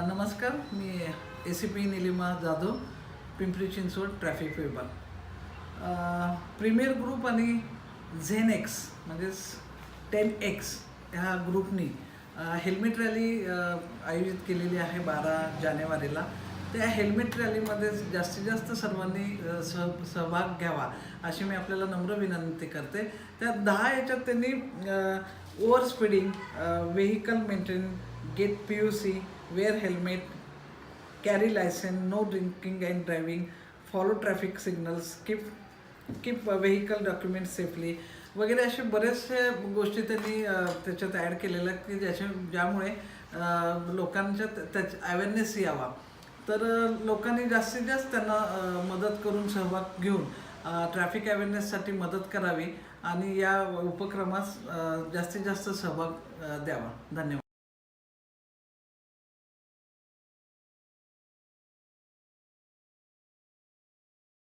नमस्कार, मी ACP Nilima Jadhav, Pimpri Chinchwad traffic विभाग. Premier group आणि ZehnX म्हणजेच 10X ह्या ग्रुपनी हेल्मेट रॅली आयोजित केलेली आहे 12 जानेवारीला. त्या हेल्मेट रॅलीमध्ये जास्तीत जास्त सर्वांनी सहभाग घ्यावा अशी मी आपल्याला नम्र विनंती करते. त्या 10 याच्यात त्यांनी over speeding, vehicle maintain, get PUC, wear helmet, carry license, no drinking and driving, follow traffic signals, keep vehicle documents safely वगैरे असे बरेचसे गोष्टी त्यांनी त्याच्यात ॲड केलेल्या की ज्यामुळे लोकांच्या त्याचा अवेअरनेस यावा. तर लोकांनी जास्तीत जास्त त्यांना मदत करून सहभाग घेऊन ट्रॅफिक अवेअरनेससाठी मदत करावी आणि या उपक्रमास जास्तीत जास्त सहभाग द्यावा. धन्यवाद.